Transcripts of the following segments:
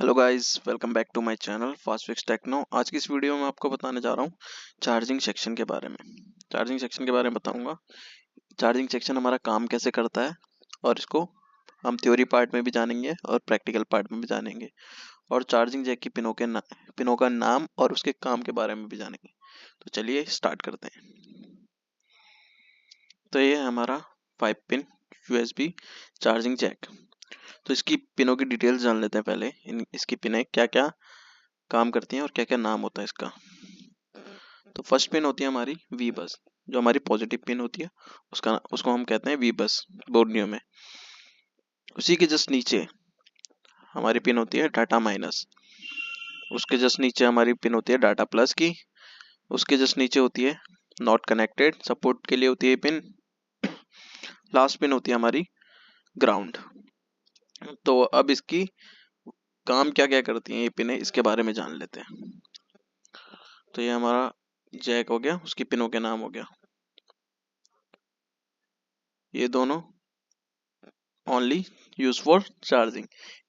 Hello guys, welcome back to my channel fast fix techno. आज की इस video में आपको बताने जा रहा हूँ चार्जिंग सेक्शन के बारे में। चार्जिंग सेक्शन के बारे में बताऊंगा चार्जिंग सेक्शन हमारा काम कैसे करता है, और इसको हम थ्योरी पार्ट में भी जानेंगे और प्रैक्टिकल पार्ट में भी जानेंगे, और चार्जिंग जैक की पिनों का नाम और उसके काम के बारे में भी जानेंगे। तो चलिए स्टार्ट करते हैं। तो ये है हमारा 5 पिन USB चार्जिंग जैक। तो इसकी पिनों की डिटेल्स जान लेते हैं पहले। इसकी पिनें क्या क्या काम करती हैं और क्या क्या नाम होता है इसका। तो फर्स्ट पिन होती है हमारी वी बस, जो हमारी पॉजिटिव पिन होती है उसको हम कहते हैं वी बस बोर्नियो में। उसी के जस्ट नीचे हमारी पिन होती है डाटा माइनस। उसके जस्ट नीचे हमारी पिन होती है डाटा प्लस की। उसके जस्ट नीचे होती है नॉट कनेक्टेड, सपोर्ट के लिए होती है पिन। लास्ट पिन होती है हमारी ग्राउंड। तो अब इसकी काम क्या क्या करती हैं ये पिनें, इसके बारे में जान लेते हैं। तो ये हमारा जैक हो गया, उसकी पिनों के नाम हो गया। ये दोनों ओनली यूज फॉर चार्जिंग।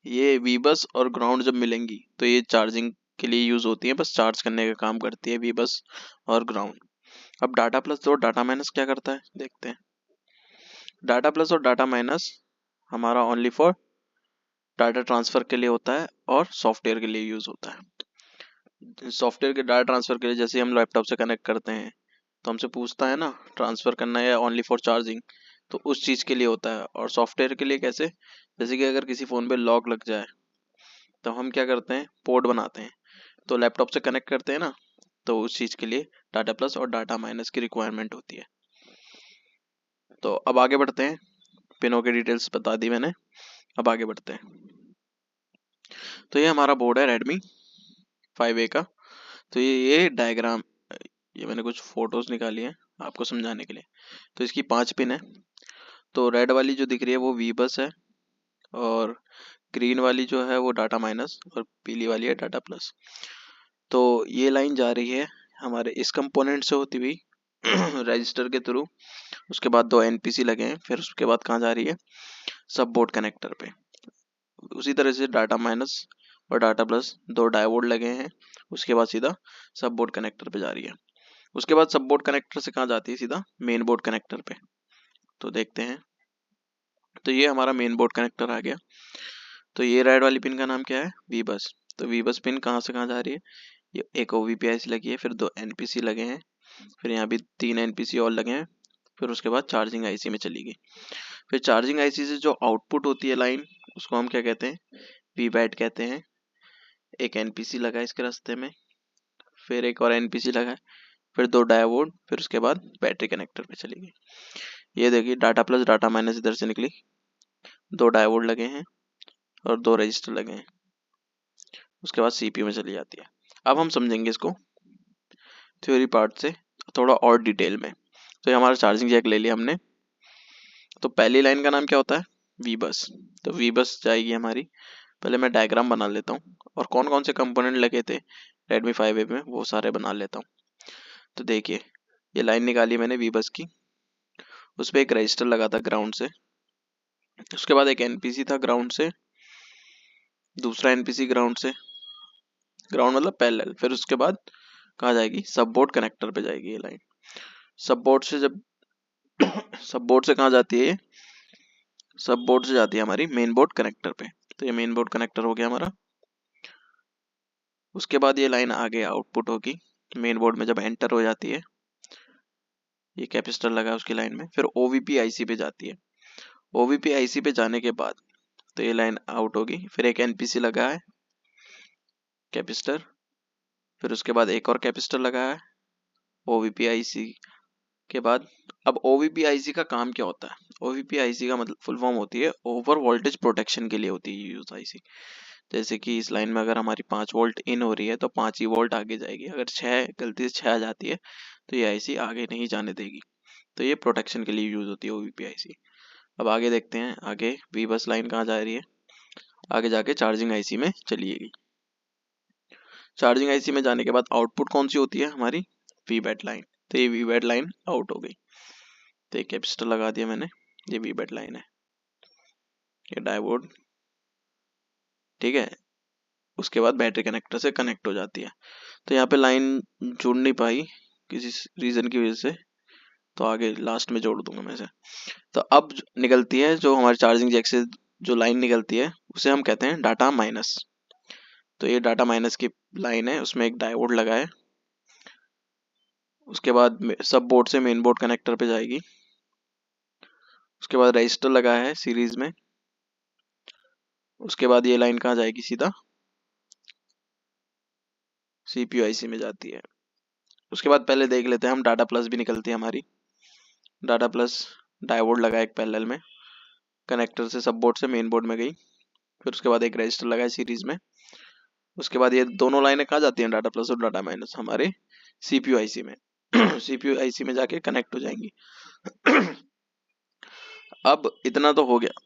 ये वी बस और ग्राउंड जब मिलेंगी तो ये चार्जिंग के लिए यूज होती है, बस चार्ज करने का काम करती है वी बस और ग्राउंड। अब डाटा प्लस और डाटा माइनस क्या करता है देखते हैं। डाटा प्लस और डाटा माइनस हमारा ओनली फॉर डाटा ट्रांसफर के लिए होता है और सॉफ्टवेयर के लिए यूज होता है। सॉफ्टवेयर के डाटा ट्रांसफर के लिए जैसे हम लैपटॉप से कनेक्ट करते हैं तो हमसे पूछता है ना ट्रांसफर करना है या ओनली फॉर चार्जिंग, तो उस चीज के लिए होता है। और सॉफ्टवेयर के लिए कैसे, जैसे कि अगर किसी फोन पे लॉक लग जाए तो हम क्या करते हैं, पोर्ट बनाते हैं, तो लैपटॉप से कनेक्ट करते हैं ना, तो उस चीज के लिए डाटा प्लस और डाटा माइनस की रिक्वायरमेंट होती है। तो अब आगे बढ़ते हैं, पिनों की डिटेल्स बता दी मैंने, अब आगे बढ़ते हैं। तो ये हमारा बोर्ड है रेडमी 5A का। तो ये डायग्राम, ये मैंने कुछ फोटोज निकाली हैं आपको समझाने के लिए। तो इसकी 5 पिन है। तो रेड वाली जो दिख रही है वो वी बस है, और ग्रीन वाली जो है वो डाटा माइनस, और पीली वाली है डाटा प्लस। तो ये लाइन जा रही है हमारे इस कंपोनेंट से होती हुई रजिस्टर के थ्रू। उसके बाद 2 एनपीसी लगे हैं, फिर उसके बाद कहाँ जा रही है, सब बोर्ड कनेक्टर पे। उसी तरह से डाटा माइनस और डाटा प्लस 2 डायोड लगे हैं, उसके बाद सीधा सब बोर्ड कनेक्टर पे जा रही है। उसके बाद सब बोर्ड कनेक्टर से कहाँ जाती है, सीधा मेन बोर्ड कनेक्टर पे। तो देखते हैं। तो ये हमारा मेन बोर्ड कनेक्टर आ गया। तो ये रेड वाली पिन का नाम क्या है, वी बस। तो वी बस पिन कहाँ से कहाँ जा रही है, ये एक OVPIC लगी है, फिर 2 NPC लगे हैं, फिर यहाँ भी 3 NPC और लगे हैं, फिर उसके बाद चार्जिंग आईसी में चली गई। फिर चार्जिंग आईसी से जो आउटपुट होती है लाइन, उसको हम क्या कहते हैं, वीबैट कहते हैं। एक NPC लगा है इसके रास्ते में, फिर एक और NPC लगा है, फिर 2 डायोड, फिर उसके बाद बैटरी कनेक्टर पे चली गई। ये देखिए डाटा प्लस डाटा माइनस इधर से निकली, 2 डायोड लगे हैं और 2 रजिस्टर लगे हैं, उसके बाद CPU में चली जाती है। अब हम समझेंगे इसको थ्योरी पार्ट से थोड़ा और डिटेल में। तो ये हमारा चार्जिंग जैक ले लिया हमने। तो पहली लाइन का नाम क्या होता है, वी बस। तो वी बस जाएगी हमारी, पहले मैं डायग्राम बना लेता हूँ और कौन कौन से कंपोनेंट लगे थे रेडमी 5A में वो सारे बना लेता हूँ। तो देखिए, ये लाइन निकाली मैंने वी बस की, उस पर एक रजिस्टर लगा था ग्राउंड से, उसके बाद एक एनपीसी था ग्राउंड से, दूसरा एनपीसी ग्राउंड से, ग्राउंड मतलब पैरेलल, फिर उसके बाद कहाँ जाएगी, सब बोर्ड कनेक्टर पे जाएगी ये लाइन। सब बोर्ड से जब सब बोर्ड से कहाँ जाती है, ये सब बोर्ड से जाती है हमारी मेन बोर्ड कनेक्टर पे। तो ये मेन बोर्ड कनेक्टर हो गया हमारा। उसके बाद ये लाइन आगे आउटपुट होगी, मेन बोर्ड में जब एंटर हो जाती है, ये कैपेसिटर लगा है उसकी लाइन में, फिर ओवीपी आईसी पे जाती है। ओवीपी आईसी पे जाने के बाद तो ये लाइन आउट होगी, फिर एक एनपीसी लगा है कैपेसिटर, फिर उसके बाद एक और कैपेसिटर लगा है ओवीपी आईसी के बाद। अब ओवीपी आईसी का काम क्या होता है, ओवीपी आईसी का मतलब फुल फॉर्म होती है ओवर वोल्टेज प्रोटेक्शन के लिए होती है यूज आईसी। जैसे कि इस लाइन में अगर हमारी 5 वोल्ट इन हो रही है तो 5 ही वोल्ट आगे जाएगी, अगर 6 गलती से 6 आ जाती है तो ये आईसी आगे नहीं जाने देगी। तो ये प्रोटेक्शन के लिए यूज होती है ओवीपी आईसी। अब आगे देखते हैं, आगे वी बस लाइन कहाँ जा रही है, आगे जाके चार्जिंग आईसी में चलिएगी। चार्जिंग आईसी में जाने के बाद आउटपुट कौन सी होती है हमारी, वीबैट लाइन। तो ये वीबैट लाइन आउट हो गई। तो एक कैपेसिटर लगा दिया मैंने, ये वीबैट लाइन है, ये डायोड, ठीक है। उसके बाद बैटरी कनेक्टर से कनेक्ट हो जाती है। तो यहाँ पे लाइन जुड़ नहीं पाई किसी रीज़न की वजह से, तो आगे लास्ट में जोड़ दूंगा मैं इसे। तो अब निकलती है जो हमारी चार्जिंग जैक से जो लाइन निकलती है उसे हम कहते हैं डाटा माइनस। तो ये डाटा माइनस की लाइन है, उसमें एक डायोड लगा है। उसके बाद सब बोर्ड से मेन बोर्ड कनेक्टर पे जाएगी। उसके बाद रजिस्टर लगा है सीरीज में। उसके बाद ये लाइन कहाँ जाएगी, सीधा CPU IC में जाती है। उसके बाद पहले देख लेते हैं हम, डाटा प्लस भी निकलती है हमारी। डाटा प्लस डायोड लगा है एक पैरेलल में, कनेक्टर से सब बोर्ड से मेन बोर्ड में गई। फिर उसके बाद एक रजिस्टर लगा है सीरीज में। उसके बाद ये दोनों लाइनें कहाँ जाती हैं, डाटा प्लस और डाटा माइनस, हमारे CPU IC में। CPU IC में जाके कनेक्ट हो जाएंगी। अब इतना तो हो गया।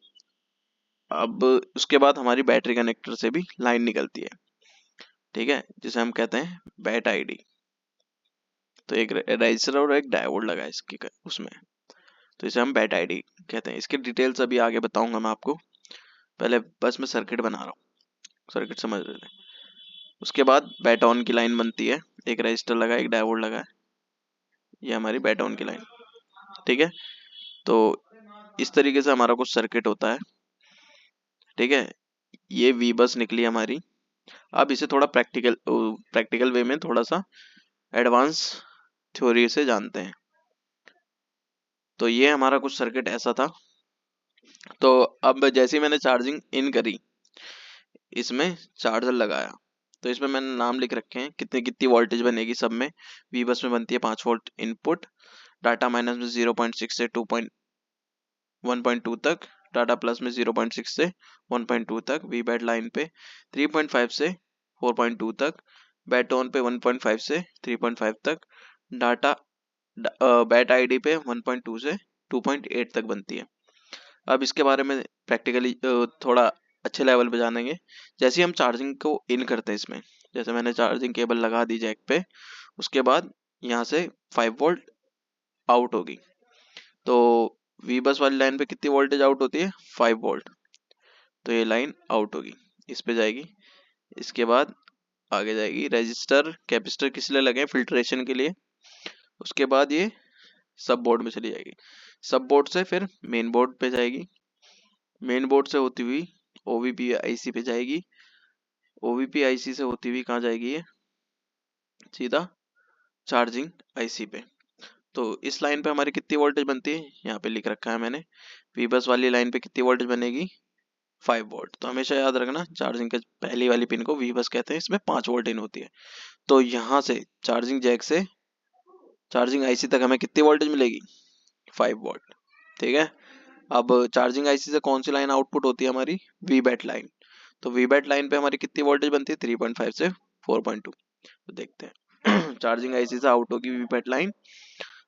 अब उसके बाद हमारी बैटरी कनेक्टर से भी लाइन निकलती है, ठीक है, जिसे हम कहते हैं बैट आईडी। तो एक रजिस्टर और एक डायोड लगा है इसकी उसमें, तो इसे हम बैट आईडी कहते हैं। इसकी डिटेल्स अभी आगे बताऊंगा मैं आपको, पहले बस मैं सर्किट बना रहा हूँ, सर्किट समझ लेते हैं। उसके बाद बैट ऑन की लाइन बनती है, एक रजिस्टर लगा है, एक डायोड लगा है, ये हमारी बैट ऑन की लाइन, ठीक है। तो इस तरीके से हमारा कुछ सर्किट होता है, ठीक है। ये वी बस निकली हमारी। अब इसे थोड़ा प्रैक्टिकल वे में थोड़ा सा एडवांस थ्योरी से जानते हैं। तो ये हमारा कुछ सर्किट ऐसा था। तो अब जैसे ही मैंने चार्जिंग इन करी, इसमें चार्जर लगाया, तो इसमें मैंने नाम लिख रखे हैं कितनी कितनी वोल्टेज बनेगी सब में। वी बस में बनती है 5 वोल्ट इनपुट, डाटा माइनस में 0.6 से 1.2 तक, डाटा प्लस में 0.6 से 1.2 तक, वी बैट लाइन पे 3.5 से 4.2 तक, बैट ऑन पे 1.5 से 3.5 तक, डाटा बैट आईडी पे 1.2 से 2.8 तक बनती है। अब इसके बारे में प्रैक्टिकली थोड़ा अच्छे लेवल पे जानेंगे। जैसे ही हम चार्जिंग को इन करते हैं इसमें, जैसे मैंने चार्जिंग केबल लगा दी जैक पे, उसके बाद यहाँ से 5 वोल्ट आउट होगी। तो वी बस वाली लाइन पे कितनी वोल्टेज आउट होती है, 5 वोल्ट। तो ये लाइन आउट होगी, इस पे जाएगी। इसके बाद आगे जाएगी, रजिस्टर कैपेसिटर किस लिए लगे, फिल्ट्रेशन के लिए। उसके बाद ये सब बोर्ड में चली जाएगी, सब बोर्ड से फिर मेन बोर्ड पे जाएगी, मेन बोर्ड से होती हुई OVP IC पे जाएगी, OVP IC से होती हुई कहाँ जाएगी, ये सीधा चार्जिंग IC पे। तो इस लाइन पे हमारी कितनी वोल्टेज बनती है, यहाँ पे लिख रखा है मैंने। वी बस वाली लाइन पे कितनी वोल्टेज बनेगी, 5 वोल्ट। तो हमेशा याद रखना, चार्जिंग के पहली वाली पिन को वी बस कहते हैं, इसमें 5 वोल्ट इन होती है। तो यहाँ से चार्जिंग जैक से चार्जिंग IC तक हमें कितनी वोल्टेज मिलेगी, 5 वोल्ट, ठीक है। अब चार्जिंग IC से कौन सी लाइन आउटपुट होती है हमारी, वी बैट लाइन। तो वी बैट लाइन पे हमारी कितनी वोल्टेज बनती है, 3.5 से 4.2। तो देखते हैं। चार्जिंग IC से आउट होगी वी बैट लाइन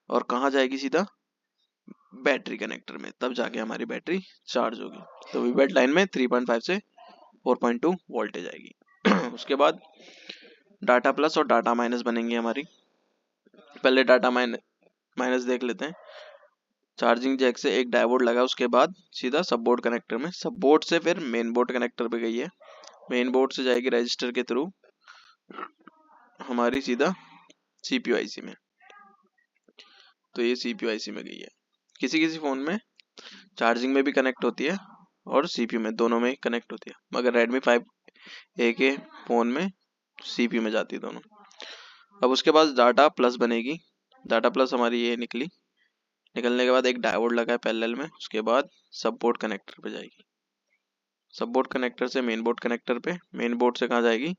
और कहाँ जाएगी, सीधा बैटरी कनेक्टर में, तब जाके हमारी बैटरी चार्ज होगी। तो वी बैट लाइन में 3.5 से 4.2 वोल्टेज आएगी। उसके बाद डाटा प्लस और डाटा माइनस बनेंगी हमारी। पहले डाटा माइनस देख लेते हैं। चार्जिंग जैक से एक डायोड लगा, उसके बाद सीधा सब बोर्ड कनेक्टर में, सब बोर्ड से फिर मेन बोर्ड कनेक्टर पे गई है, मेन बोर्ड से जाएगी रजिस्टर के थ्रू हमारी सीधा CPU IC में। तो ये CPU IC में गई है। किसी किसी फोन में चार्जिंग में भी कनेक्ट होती है और CPU में, दोनों में कनेक्ट होती है, मगर Redmi 5A के फोन में CPU में जाती है दोनों। अब उसके बाद डाटा प्लस बनेगी। डाटा प्लस हमारी ये निकली, निकलने के बाद एक डायोड लगा है पैरेलल में, उसके बाद सब बोर्ड कनेक्टर पे जाएगी, सब बोर्ड कनेक्टर से मेन बोर्ड कनेक्टर पे, मेन बोर्ड से कहाँ जाएगी,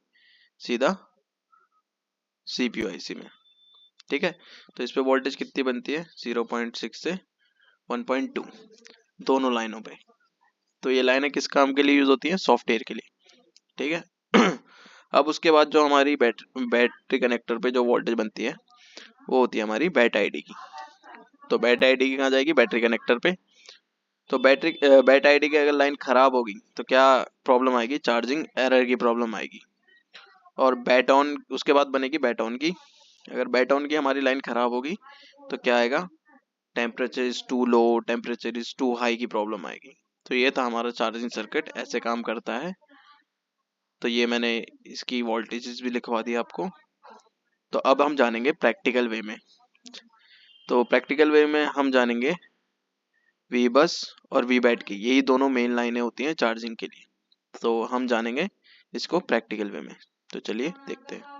सीधा CPU IC में, ठीक है। तो इस पे वोल्टेज कितनी बनती है, 0.6 से 1.2 दोनों लाइनों पे। तो ये लाइनें किस काम के लिए यूज होती हैं, सॉफ्टवेयर के लिए, ठीक है। अब उसके बाद जो हमारी बैटरी कनेक्टर पे जो वोल्टेज बनती है वो होती है हमारी बैट आईडी की। तो बैट आईडी की कहाँ जाएगी, बैटरी कनेक्टर पे। तो बैट आईडी की अगर लाइन खराब होगी तो क्या प्रॉब्लम आएगी, चार्जिंग एरर की प्रॉब्लम आएगी। और बैट ऑन उसके बाद बनेगी बैट ऑन की। अगर बैट ऑन की हमारी लाइन खराब होगी तो क्या आएगा, temperature is too low, temperature is too high की प्रॉब्लम आएगी। तो ये था हमारा चार्जिंग सर्किट, ऐसे काम करता है। तो ये मैंने इसकी वोल्टेजेस भी लिखवा दी आपको। तो अब हम जानेंगे प्रैक्टिकल वे में। तो प्रैक्टिकल वे में हम जानेंगे वी बस और वी बैट की, यही दोनों मेन लाइनें होती हैं चार्जिंग के लिए। तो हम जानेंगे इसको प्रैक्टिकल वे में। तो चलिए देखते हैं।